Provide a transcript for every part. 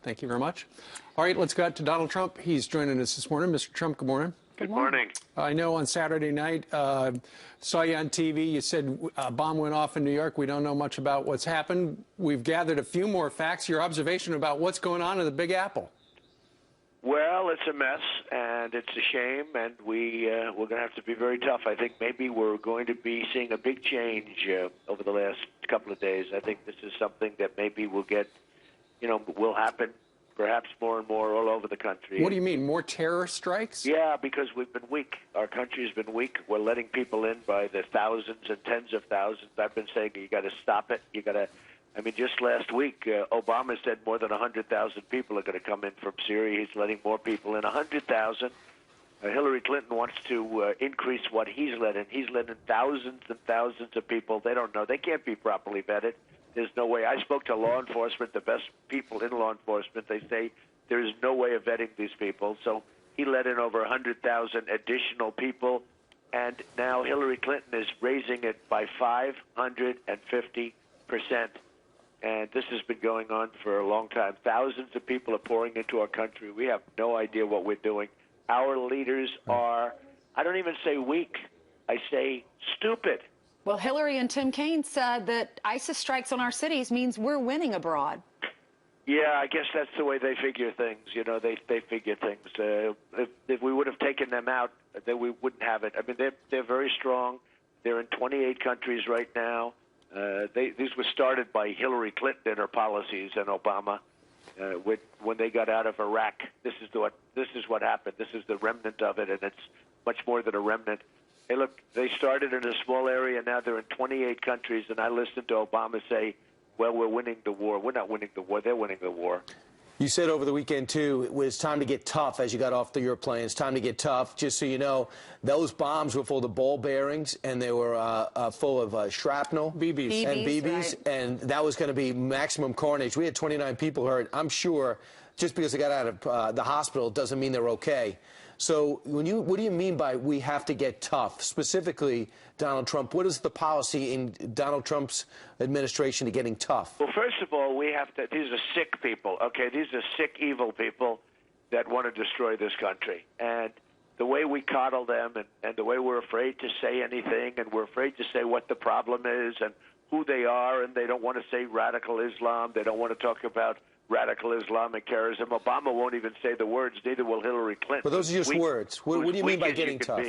Thank you very much. All right, let's go out to Donald Trump. He's joining us this morning. Mr. Trump, good morning. Good morning. I know on Saturday night, saw you on TV. You said a bomb went off in New York. We don't know much about what's happened. We've gathered a few more facts. Your observation about what's going on in the Big Apple. Well, it's a mess, and it's a shame, and we're going to have to be very tough. I think maybe we're going to be seeing a big change over the last couple of days. I think this is something that maybe will get, will happen perhaps more and more all over the country. What do you mean, more terror strikes? Yeah, because we've been weak. Our country has been weak. We're letting people in by the thousands and tens of thousands. I've been saying you got to stop it. You got to. I mean, just last week, Obama said more than 100,000 people are going to come in from Syria. He's letting more people in, 100,000. Hillary Clinton wants to increase what he's let in. He's let in thousands and thousands of people. They don't know. They can't be properly vetted. There's no way. I spoke to law enforcement, the best people in law enforcement. They say there is no way of vetting these people. So he let in over 100,000 additional people, and now Hillary Clinton is raising it by 550%. And this has been going on for a long time. Thousands of people are pouring into our country. We have no idea what we're doing. Our leaders are, I don't even say weak, I say stupid. Well, Hillary and Tim Kaine said that ISIS strikes on our cities means we're winning abroad. Yeah, I guess that's the way they figure things. They figure things. If we would have taken them out, then we wouldn't have it. I mean, they're very strong. They're in 28 countries right now. These were started by Hillary Clinton and her policies and Obama. When they got out of Iraq, this is what happened. This is the remnant of it, and it's much more than a remnant. Hey, look, they started in a small area. Now they're in 28 countries, and I listened to Obama say, well, we're winning the war. We're not winning the war. They're winning the war. You said over the weekend, too, it was time to get tough as you got off your plane. It's time to get tough. Just so you know, those bombs were full of ball bearings, and they were full of shrapnel. BBs. And BBs, right. and that was going to be maximum carnage. We had 29 people hurt. I'm sure just because they got out of the hospital doesn't mean they're okay. So what do you mean by we have to get tough? Specifically, Donald Trump, what is the policy in Donald Trump's administration to getting tough? Well, first of all, we have to, these are sick people, okay? These are sick, evil people that want to destroy this country. And the way we coddle them and the way we're afraid to say anything, and we're afraid to say what the problem is and who they are, and they don't want to say radical Islam. They don't want to talk about radical Islamic terrorism. Obama won't even say the words, neither will Hillary Clinton. But those are just words. What do you mean by getting tough?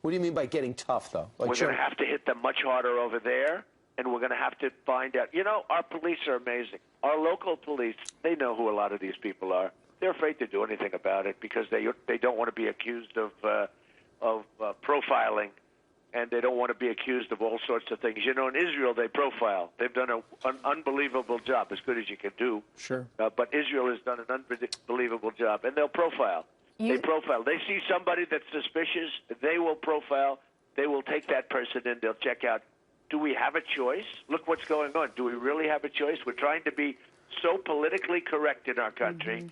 What do you mean by getting tough, though? We're going to have to hit them much harder over there, and we're going to have to find out. Our police are amazing. Our local police, they know who a lot of these people are. They're afraid to do anything about it because they don't want to be accused of profiling, and they don't want to be accused of all sorts of things. In Israel, they profile. They've done an unbelievable job, as good as you can do. Sure. But Israel has done an unbelievable job, and they'll profile. They profile. They see somebody that's suspicious, they will profile. They will take that person in. They'll check out, do we have a choice? Look what's going on. Do we really have a choice? We're trying to be so politically correct in our country. Mm-hmm.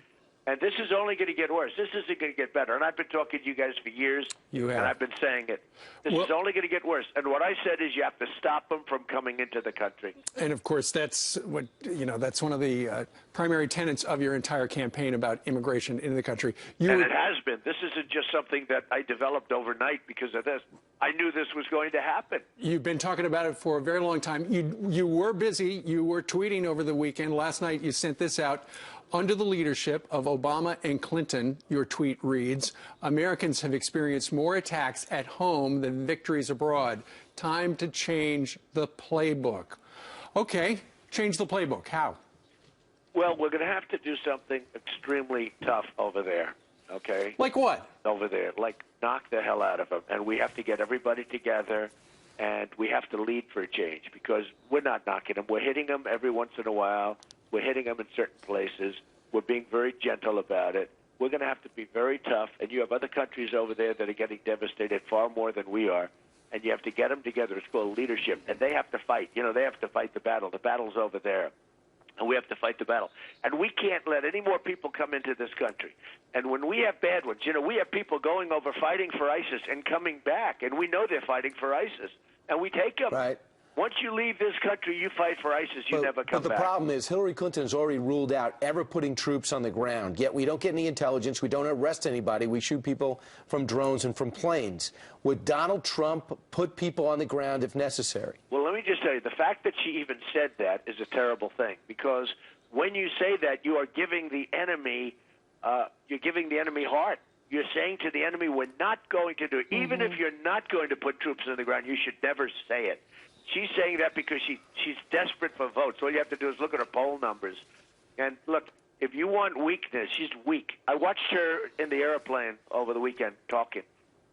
And this is only going to get worse. This isn't going to get better. And I've been talking to you guys for years, and I've been saying it. This is only going to get worse. And what I said is you have to stop them from coming into the country. And, of course, that's what, that's one of the primary tenets of your entire campaign about immigration into the country. And it has been. This isn't just something that I developed overnight because of this. I knew this was going to happen. You've been talking about it for a very long time. You were busy. You were tweeting over the weekend. Last night you sent this out. Under the leadership of Obama and Clinton, your tweet reads, Americans have experienced more attacks at home than victories abroad. Time to change the playbook. Okay, change the playbook. How? Well, we're going to have to do something extremely tough over there, okay? Like what? Over there, like knock the hell out of them. And we have to get everybody together, and we have to lead for a change because we're not knocking them. We're hitting them every once in a while. We're hitting them in certain places. We're being very gentle about it. We're going to have to be very tough, and you have other countries over there that are getting devastated far more than we are, and you have to get them together. It's called leadership, and they have to fight. They have to fight the battle. The battle's over there, and we have to fight the battle. And we can't let any more people come into this country. And when we have bad ones, we have people going over fighting for ISIS and coming back, and we know they're fighting for ISIS, and we take them. Right. Once you leave this country, you fight for ISIS, you never come back. But the problem is Hillary Clinton has already ruled out ever putting troops on the ground. Yet we don't get any intelligence. We don't arrest anybody. We shoot people from drones and from planes. Would Donald Trump put people on the ground if necessary? Well, let me just tell you, the fact that she even said that is a terrible thing, because when you say that, you are giving the enemy heart. You're saying to the enemy, we're not going to do it. Even if you're not going to put troops on the ground, you should never say it. She's saying that because she's desperate for votes. All you have to do is look at her poll numbers. And look, if you want weakness, she's weak. I watched her in the airplane over the weekend talking,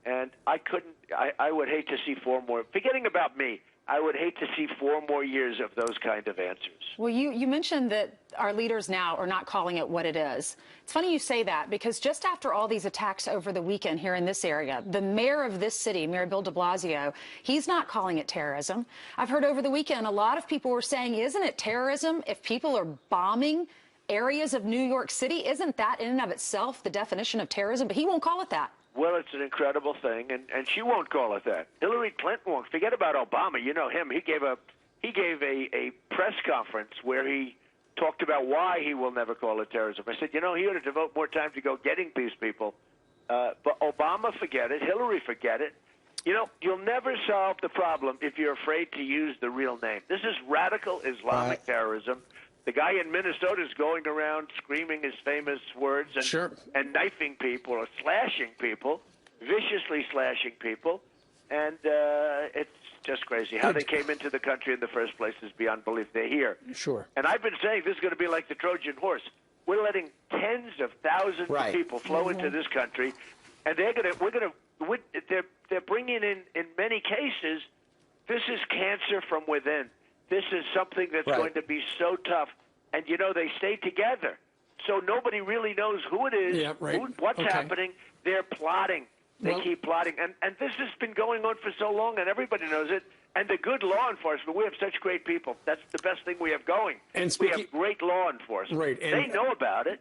and I would hate to see 4 more. Forgetting about me, I would hate to see 4 more years of those kind of answers. Well, you mentioned that our leaders now are not calling it what it is. It's funny you say that, because just after all these attacks over the weekend here in this area, the mayor of this city, Mayor Bill de Blasio, he's not calling it terrorism. I've heard over the weekend a lot of people were saying, isn't it terrorism if people are bombing areas of New York City? Isn't that in and of itself the definition of terrorism? But he won't call it that. Well, it's an incredible thing, and she won't call it that. Hillary Clinton won't. Forget about Obama. You know him. He gave a press conference where he talked about why he will never call it terrorism. I said, he ought to devote more time to go getting these people. But Obama, forget it. Hillary, forget it. You'll never solve the problem if you're afraid to use the real name. This is radical Islamic terrorism. The guy in Minnesota is going around screaming his famous words and knifing people or slashing people, viciously slashing people, and it's just crazy. How they came into the country in the first place is beyond belief. They're here. Sure. And I've been saying this is going to be like the Trojan horse. We're letting tens of thousands of people flow into this country, and they're bringing in many cases. This is cancer from within. This is something that's going to be so tough. And, they stay together. So nobody really knows who it is, what's happening. They're plotting. They keep plotting. And this has been going on for so long, and everybody knows it. And the good law enforcement, we have such great people. That's the best thing we have going. And we have great law enforcement. Right. And they know about it.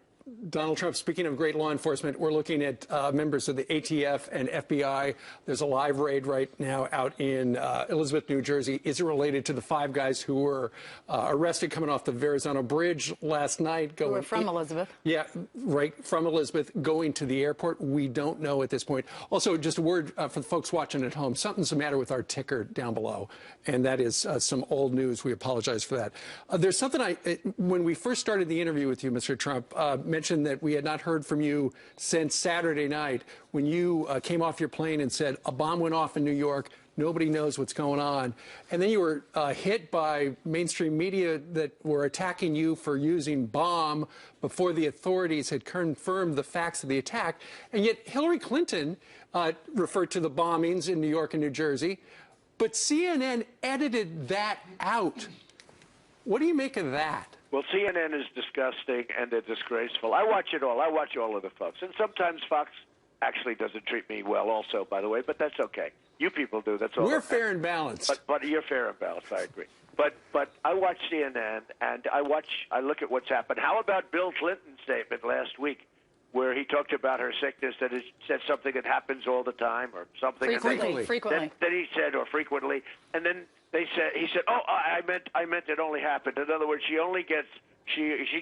Donald Trump, speaking of great law enforcement, we're looking at members of the ATF and FBI. There's a live raid right now out in Elizabeth, New Jersey. Is it related to the 5 guys who were arrested coming off the Verrazano Bridge last night? Who were from Elizabeth. Yeah, right, from Elizabeth, going to the airport. We don't know at this point. Also, just a word for the folks watching at home. Something's the matter with our ticker down below, and that is some old news. We apologize for that. There's something when we first started the interview with you, Mr. Trump, mentioned that we had not heard from you since Saturday night when you came off your plane and said a bomb went off in New York. Nobody knows what's going on. And then you were hit by mainstream media that were attacking you for using bomb before the authorities had confirmed the facts of the attack. And yet Hillary Clinton referred to the bombings in New York and New Jersey. But CNN edited that out. What do you make of that? Well, CNN is disgusting and they're disgraceful. I watch it all. I watch all of the Fox. And sometimes Fox actually doesn't treat me well also, by the way, but that's okay. You people do. That's all. We're fair and balanced. But you're fair and balanced. I agree. But I watch CNN and I look at what's happened. How about Bill Clinton's statement last week where he talked about her sickness, that it said something that happens all the time or something. Frequently. That he said, or frequently. And then he said, oh, I meant it only happened. In other words, she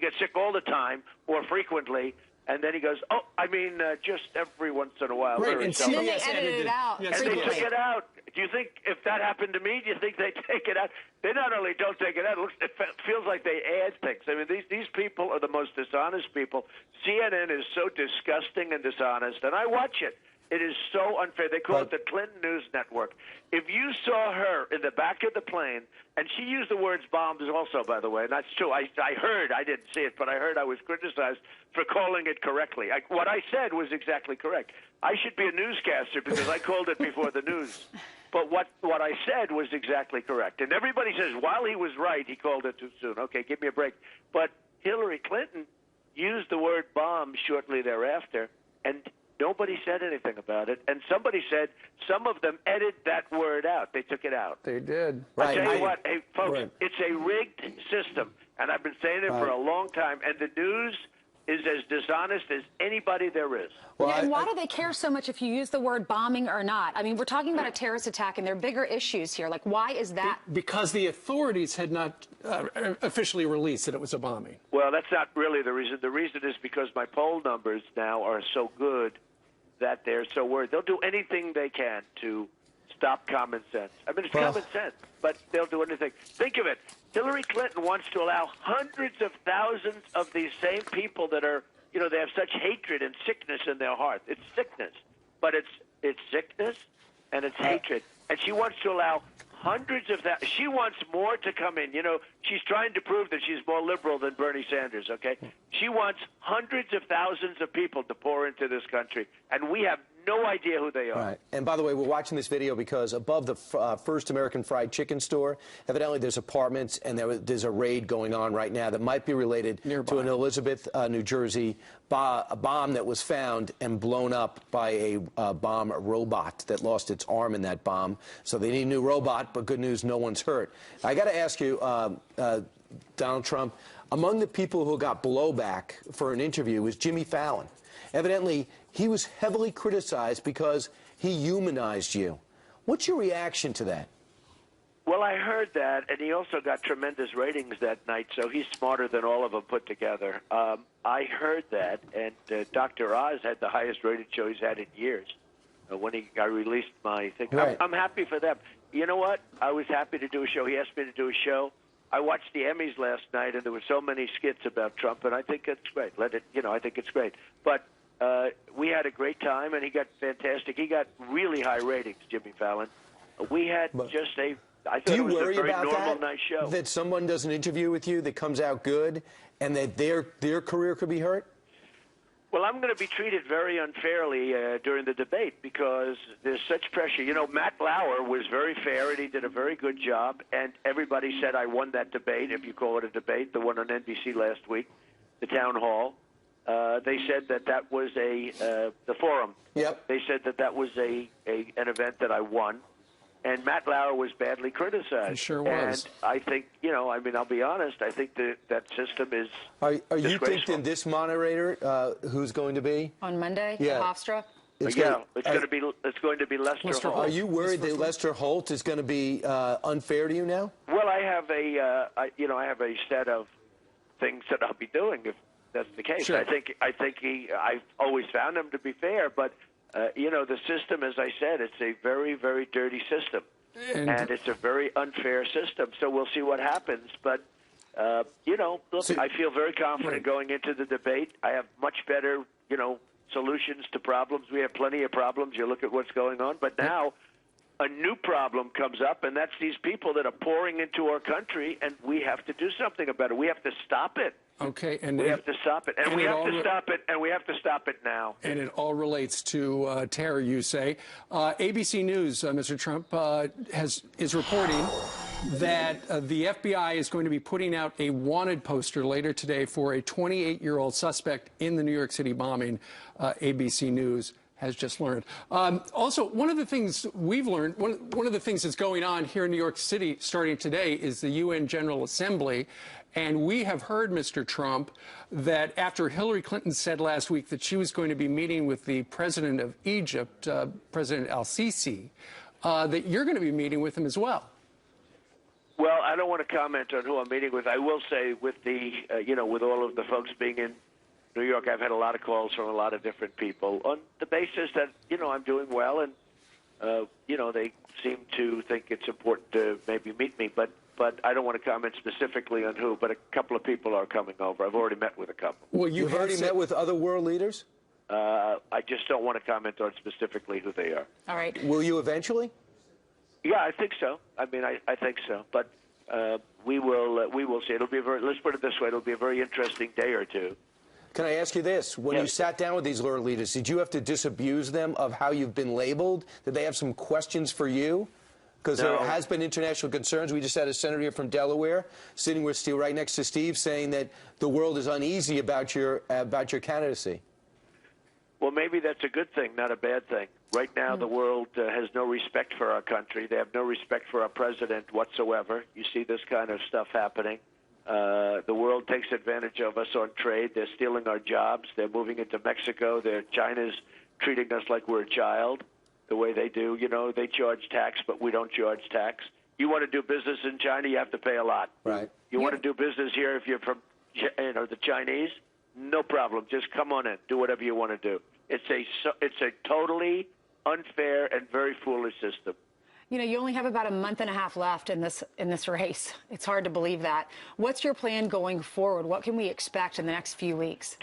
gets sick all the time or frequently. And then he goes, oh, I mean, just every once in a while. Right, and then they edited it out. And they took it out. Do you think if that happened to me, do you think they take it out? They not only don't take it out, it feels like they add things. I mean, these people are the most dishonest people. CNN is so disgusting and dishonest, and I watch it. It is so unfair. They call it the Clinton News Network. If you saw her in the back of the plane, and she used the words bombs also, by the way, and that's true. I heard, I didn't see it, but I heard I was criticized for calling it correctly. What I said was exactly correct. I should be a newscaster because I called it before the news. But what I said was exactly correct. And everybody says, while he was right, he called it too soon. Okay, give me a break. But Hillary Clinton used the word bomb shortly thereafter, and nobody said anything about it. And somebody said some of them edited that word out. They took it out. They did. I tell you what, hey, folks, it's a rigged system. And I've been saying it for a long time. And the news is is as dishonest as anybody there is. Well, and why do they care so much if you use the word bombing or not? I mean, we're talking about a terrorist attack, and there are bigger issues here. Like, why is that? Because the authorities had not officially released that it was a bombing. Well, that's not really the reason. The reason is because my poll numbers now are so good that they're so worried. They'll do anything they can to stop common sense. I mean, it's common sense, but they'll do anything. Think of it. Hillary Clinton wants to allow hundreds of thousands of these same people that are, they have such hatred and sickness in their heart. It's sickness, but it's sickness and it's hatred. And she wants to allow hundreds of that. She wants more to come in. She's trying to prove that she's more liberal than Bernie Sanders, okay? She wants hundreds of thousands of people to pour into this country, and we have no idea who they are. Right. And by the way, we're watching this video because above the First American Fried Chicken store, evidently there's apartments, and there's a raid going on right now that might be related to an Elizabeth, New Jersey bomb that was found and blown up by a bomb robot that lost its arm in that bomb. So they need a new robot, but good news, no one's hurt. I got to ask you, Donald Trump, among the people who got blowback for an interview was Jimmy Fallon. Evidently, he was heavily criticized because he humanized you. What's your reaction to that? Well, I heard that, and he also got tremendous ratings that night, so he's smarter than all of them put together. I heard that, and Dr. Oz had the highest rated show he's had in years when I released my thing. Right. I'm happy for them. You know what? I was happy to do a show. He asked me to do a show. I watched the Emmys last night, and there were so many skits about Trump, and I think it's great. I think it's great. But we had a great time, and he got fantastic. He got really high ratings, Jimmy Fallon. We had just a, I thought it was a very normal, nice show. That someone does an interview with you that comes out good, and that their career could be hurt? Well, I'm going to be treated very unfairly during the debate because there's such pressure. Matt Lauer was very fair, and he did a very good job, and everybody said I won that debate, if you call it a debate, the one on NBC last week, the town hall. They said that was the forum. Yep. They said that was an event that I won, and Matt Lauer was badly criticized. He sure was. And I think, I'll be honest, I think that system is Are you disgraceful. thinking this moderator, who's going to be? On Monday, Yeah. Hofstra? It's going to be Lester Holt. Are you worried that Lester Holt is going to be unfair to you now? Well, I have I have a set of things that I'll be doing if that's the case. Sure. I've always found him to be fair, but the system, as I said, it's a very, very dirty system, and it's a very unfair system. So we'll see what happens. But look, I feel very confident going into the debate. I have much better, solutions to problems. We have plenty of problems. You look at what's going on, but now a new problem comes up, and that's these people that are pouring into our country, and we have to do something about it. We have to stop it. Okay, and we have to stop it, and we have to stop it, and we have to stop it now. And it all relates to terror, you say. ABC News, Mr. Trump, is reporting that the FBI is going to be putting out a wanted poster later today for a 28-year-old suspect in the New York City bombing. ABC News has just learned. Also, one of the things we've learned, one of the things that's going on here in New York City starting today is the UN General Assembly. And we have heard, Mr. Trump, that after Hillary Clinton said last week that she was going to be meeting with the president of Egypt, President al-Sisi, that you're going to be meeting with him as well. Well, I don't want to comment on who I'm meeting with. I will say with the, with all of the folks being in New York, I've had a lot of calls from a lot of different people on the basis that, I'm doing well, and, they seem to think it's important to maybe meet me. But I don't want to comment specifically on who, but a couple of people are coming over. I've already met with a couple. Well, you've already met with other world leaders? I just don't want to comment on specifically who they are. All right. Will you eventually? Yeah, I think so. I mean, I think so. But we will see. It'll be let's put it this way, it'll be a very interesting day or two. Can I ask you this? When you sat down with these world leaders, did you have to disabuse them of how you've been labeled? Did they have some questions for you? Because there has been international concerns. We just had a senator here from Delaware sitting with Steve, right next to Steve, saying that the world is uneasy about your candidacy. Well, maybe that's a good thing, not a bad thing. Right now, the world has no respect for our country. They have no respect for our president whatsoever. You see this kind of stuff happening. The world takes advantage of us on trade. They're stealing our jobs. They're moving into Mexico. China's treating us like we're a child, the way they do. You know, they charge tax, but we don't charge tax. You want to do business in China, you have to pay a lot. Right. You want to do business here if you're from, the Chinese, no problem. Just come on in. Do whatever you want to do. It's a totally unfair and very foolish system. You know, you only have about a month and a half left in this race. It's hard to believe that. What's your plan going forward? What can we expect in the next few weeks?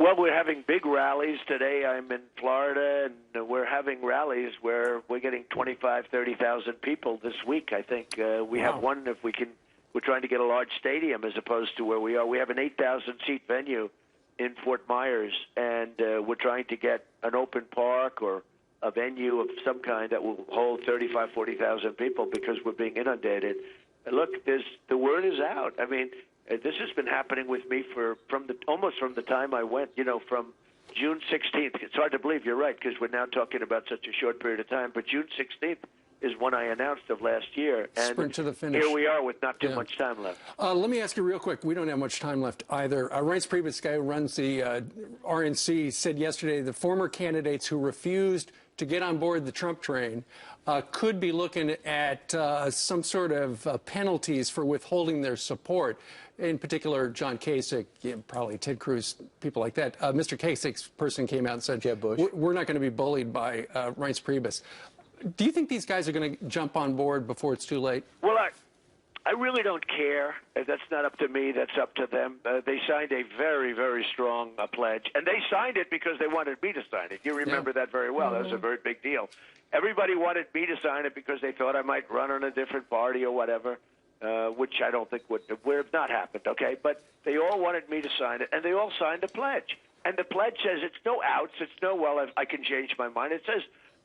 Well, we're having big rallies. Today I'm in Florida, and we're having rallies where we're getting 25,000, 30,000 people this week. I think we have one, if we can. We're trying to get a large stadium as opposed to where we are. We have an 8,000-seat venue in Fort Myers, and we're trying to get an open park or a venue of some kind that will hold 35,000, 40,000 people because we're being inundated. And look, the word is out. I mean, this has been happening with me almost from the time I went, from June 16th. It's hard to believe, you're right, because we're now talking about such a short period of time. But June 16th is when I announced of last year. And sprint to the finish. Here we are with not too much time left. Let me ask you real quick. We don't have much time left either. Reince Priebus, guy who runs the RNC, said yesterday the former candidates who refused to get on board the Trump train could be looking at some sort of penalties for withholding their support. In particular, John Kasich, probably Ted Cruz, people like that. Mr. Kasich's person came out and said, Jeb Bush, we're not going to be bullied by Reince Priebus. Do you think these guys are going to jump on board before it's too late? Well, I really don't care. That's not up to me. That's up to them. They signed a very, very strong pledge, and they signed it because they wanted me to sign it. You remember that very well. That was a very big deal. Everybody wanted me to sign it because they thought I might run on a different party or whatever, which I don't think would have not happened, okay? But they all wanted me to sign it, and they all signed a pledge. And the pledge says it's no outs, it's no, well, I can change my mind. It says,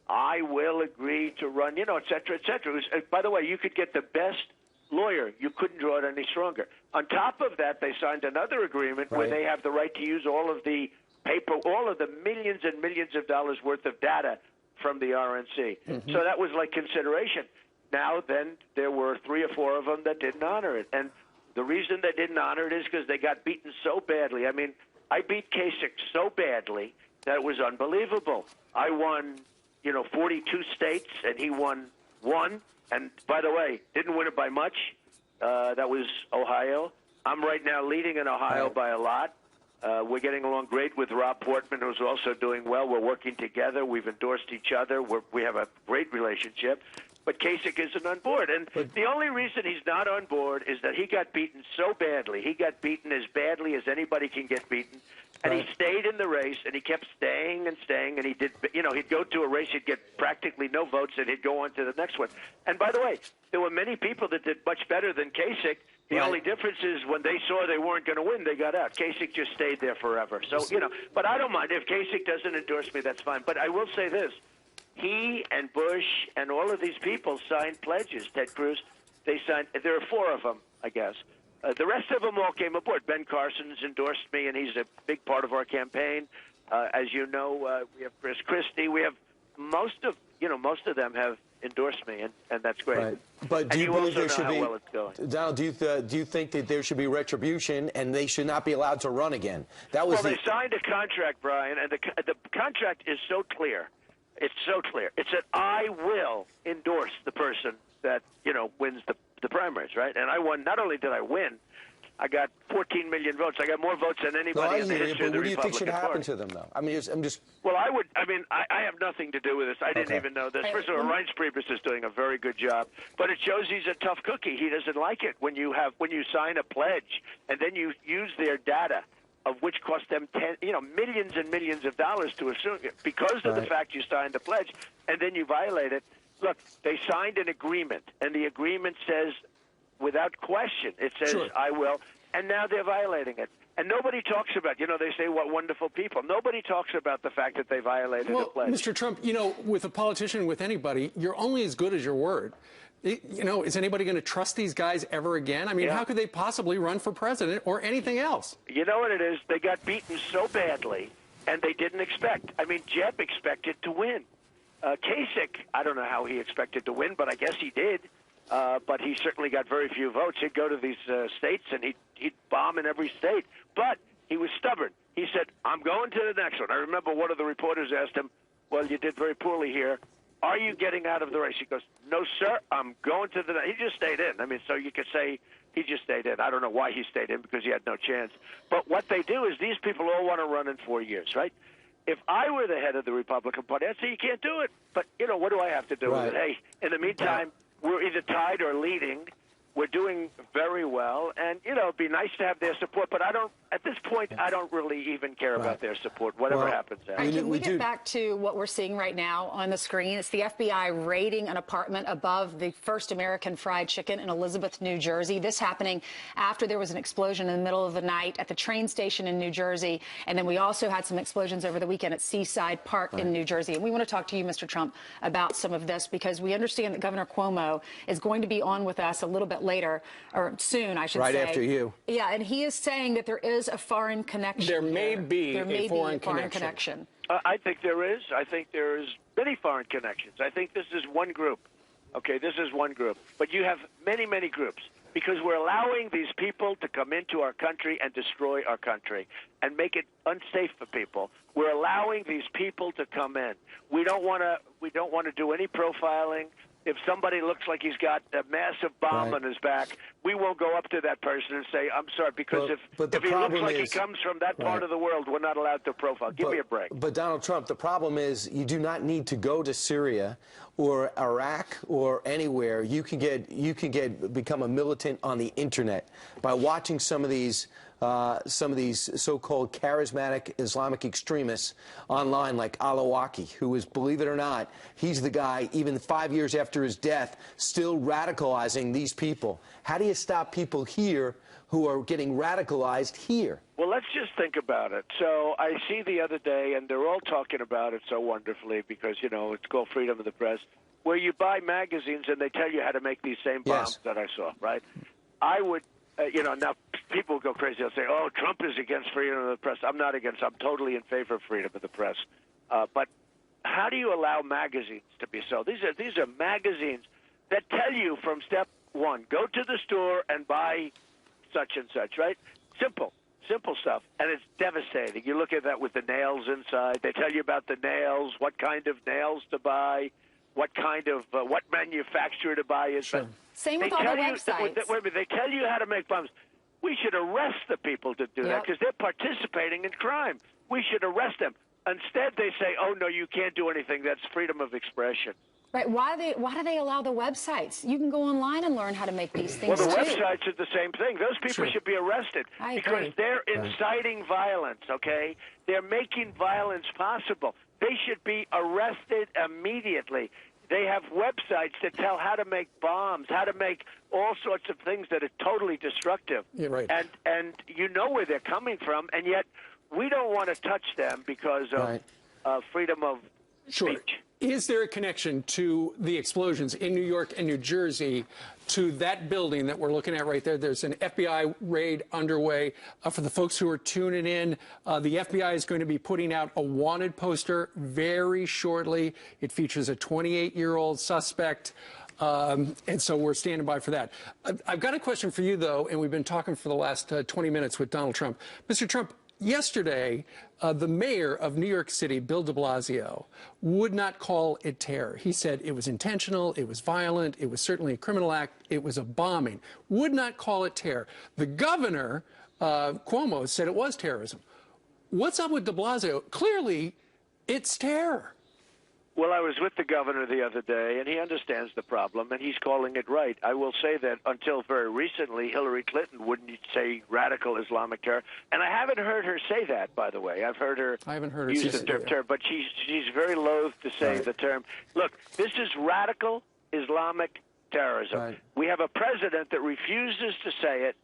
I will agree to run, et cetera, et cetera. By the way, you could get the best lawyer. You couldn't draw it any stronger. On top of that, they signed another agreement where they have the right to use all of the paper, all of the millions and millions of dollars worth of data from the RNC. So that was like consideration. Now, then, there were 3 or 4 of them that didn't honor it. And the reason they didn't honor it is because they got beaten so badly. I mean, I beat Kasich so badly that it was unbelievable. I won 42 states, and he won 1. And, by the way, didn't win it by much. That was Ohio. I'm right now leading in Ohio by a lot. We're getting along great with Rob Portman, who's also doing well. We're working together. We've endorsed each other. We have a great relationship. But Kasich isn't on board. And the only reason he's not on board is that he got beaten so badly. He got beaten as badly as anybody can get beaten. And he stayed in the race, and he kept staying and staying, and he did, he'd go to a race, he'd get practically no votes, and he'd go on to the next one. And by the way, there were many people that did much better than Kasich. The only difference is when they saw they weren't going to win, they got out. Kasich just stayed there forever. So, but I don't mind. If Kasich doesn't endorse me, that's fine. But I will say this. He and Bush and all of these people signed pledges. Ted Cruz, they signed. There are 4 of them, I guess. The rest of them all came aboard. Ben Carson's endorsed me, and he's a big part of our campaign. As you know, we have Chris Christie. We have most of them have endorsed me, and that's great. Right. But do you believe there should be? Well, it's going. Donald, do you think that there should be retribution and they should not be allowed to run again? That was they signed a contract, Brian, and the contract is so clear. It's so clear. It said, I will endorse the person that, wins the primaries, right? And I won. Not only did I win, I got 14 million votes. I got more votes than anybody in the history of the Republican Party. But what do you think should happen to them, though? I mean, I'm just... Well, I have nothing to do with this. I didn't even know this. First of all, Reince Priebus is doing a very good job, but it shows he's a tough cookie. He doesn't like it when you sign a pledge and then you use their data, of which cost them millions and millions of dollars to assume because of the fact you signed the pledge, and then you violate it. Look, they signed an agreement, and the agreement says, without question, it says, I will, and now they're violating it. And nobody talks about, they say, what wonderful people. Nobody talks about the fact that they violated the pledge. Mr. Trump, with a politician, with anybody, you're only as good as your word. Is anybody going to trust these guys ever again? I mean, how could they possibly run for president or anything else? You know what it is? They got beaten so badly, and they didn't expect. I mean, Jeb expected to win. Kasich, I don't know how he expected to win, but I guess he did. but he certainly got very few votes. He'd go to these states, and he'd bomb in every state. But he was stubborn. He said, I'm going to the next one. I remember one of the reporters asked him, well, you did very poorly here. Are you getting out of the race? He goes, no, sir, I'm going to the next. He just stayed in. I mean, so you could say he just stayed in. I don't know why he stayed in, because he had no chance. But what they do is these people all want to run in 4 years, right? If I were the head of the Republican Party, I'd say you can't do it. But, what do I have to do with it? Hey, in the meantime, we're either tied or leading. We're doing very well, and, it'd be nice to have their support, but at this point, I don't really even care about their support, whatever happens. Can we get back to what we're seeing right now on the screen? It's the FBI raiding an apartment above the First American Fried Chicken in Elizabeth, New Jersey. This happening after there was an explosion in the middle of the night at the train station in New Jersey, and then we also had some explosions over the weekend at Seaside Park in New Jersey. And we want to talk to you, Mr. Trump, about some of this, because we understand that Governor Cuomo is going to be on with us a little bit later, or soon, I should say. Right after you. Yeah, and he is saying that there is a foreign connection. There may be a foreign connection. I think there is. I think there is many foreign connections. I think this is one group. Okay, this is one group. But you have many, many groups, because we're allowing these people to come into our country and destroy our country and make it unsafe for people. We're allowing these people to come in. We don't want to do any profiling. If somebody looks like he's got a massive bomb on his back, we won't go up to that person and say, I'm sorry, because if he looks like he comes from that part of the world, we're not allowed to profile. Give me a break. But Donald Trump, the problem is you do not need to go to Syria or Iraq or anywhere. You can become a militant on the internet by watching some of these so-called charismatic Islamic extremists online, like Al-Awlaki, who is, believe it or not, he's the guy, even 5 years after his death, still radicalizing these people. How do you stop people here who are getting radicalized here? Well, let's just think about it. So I see the other day, and they're all talking about it so wonderfully because, it's called freedom of the press, where you buy magazines and they tell you how to make these same bombs that I saw, right? I would... now people go crazy. They'll say, oh, Trump is against freedom of the press. I'm not against. I'm totally in favor of freedom of the press. But how do you allow magazines to be sold? These are magazines that tell you from step one, go to the store and buy such and such, right? Simple stuff. And it's devastating. You look at that with the nails inside. They tell you about the nails, what kind of nails to buy, what kind of, what manufacturer to buy is. Sure. Same with all the websites. Wait a minute, they tell you how to make bombs. We should arrest the people to do that because they're participating in crime. We should arrest them. Instead, they say, oh, no, you can't do anything. That's freedom of expression. Right. Why do they allow the websites? You can go online and learn how to make these things, Well, the websites are the same thing. Those people should be arrested because they're inciting violence, okay? They're making violence possible. They should be arrested immediately. They have websites that tell how to make bombs, how to make all sorts of things that are totally destructive. Yeah, right. And you know where they're coming from, and yet we don't want to touch them because of freedom of speech. Is there a connection to the explosions in New York and New Jersey to that building that we're looking at right there? There's an FBI raid underway. For the folks who are tuning in, the FBI is going to be putting out a wanted poster very shortly. It features a 28-year-old suspect. And so we're standing by for that. I've got a question for you, though, and we've been talking for the last 20 minutes with Donald Trump. Mr. Trump, yesterday, the mayor of New York City, Bill de Blasio, would not call it terror. He said it was intentional, it was violent, it was certainly a criminal act, it was a bombing. Would not call it terror. The governor, Cuomo, said it was terrorism. What's up with de Blasio? Clearly, it's terror. Well, I was with the governor the other day, and he understands the problem, and he's calling it right. I will say that until very recently, Hillary Clinton wouldn't say radical Islamic terror, and I haven't heard her say that, by the way. I've heard her use the term, but she's very loath to say the term. Look, this is radical Islamic terrorism. Right. We have a president that refuses to say it.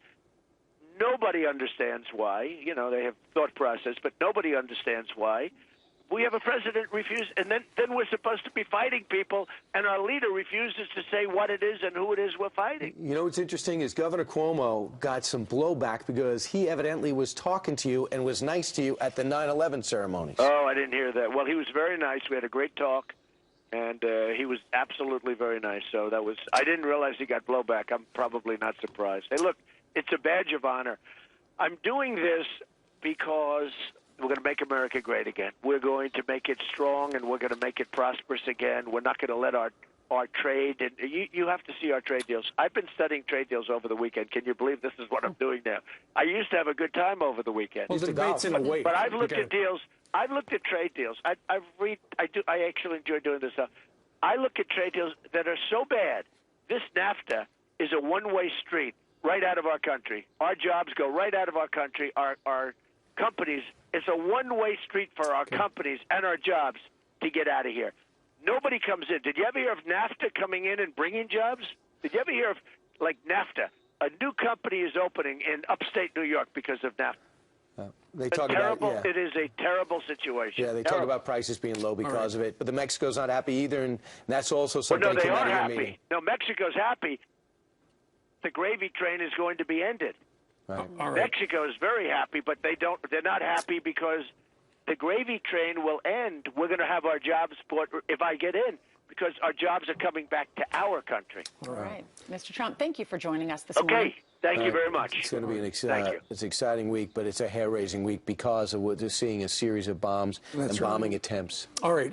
Nobody understands why. They have thought process, but nobody understands why. We have a president refuse, and then we're supposed to be fighting people, and our leader refuses to say what it is and who it is we're fighting. You know what's interesting is Governor Cuomo got some blowback because he evidently was talking to you and was nice to you at the 9/11 ceremonies. Oh, I didn't hear that. Well, he was very nice. We had a great talk. And he was absolutely very nice. So that was, I didn't realize he got blowback. I'm probably not surprised. Hey, look, it's a badge of honor. I'm doing this because we're going to make America great again. We're going to make it strong, and we're going to make it prosperous again. We're not going to let our trade, and you have to see our trade deals. I've been studying trade deals over the weekend. Can you believe this is what I'm doing now? I used to have a good time over the weekend. Well, the debate's in a wait. But I've looked at deals. I've looked at trade deals. I actually enjoy doing this stuff. I look at trade deals that are so bad. This NAFTA is a one-way street right out of our country. Our jobs go right out of our country. Our companies, it's a one-way street for our companies and our jobs to get out of here. Nobody comes in. Did you ever hear of NAFTA coming in and bringing jobs? Did you ever hear of, like, NAFTA? A new company is opening in upstate New York because of NAFTA. They talk about, It is a terrible situation. Yeah, they talk about prices being low because of it. But the Mexico's not happy either, and that's also something well, no, that came they out are of your happy. meeting. No, Mexico's happy. The gravy train is going to be ended. Right. All right. Mexico is very happy, but they're not happy because the gravy train will end. We're going to have our jobs put, if I get in, because our jobs are coming back to our country. All right. Mr. Trump, thank you for joining us this morning. Okay. Thank you very much. It's going to be an it's an exciting week, but it's a hair-raising week because of what they're seeing a series of bombs and bombing attempts. All right.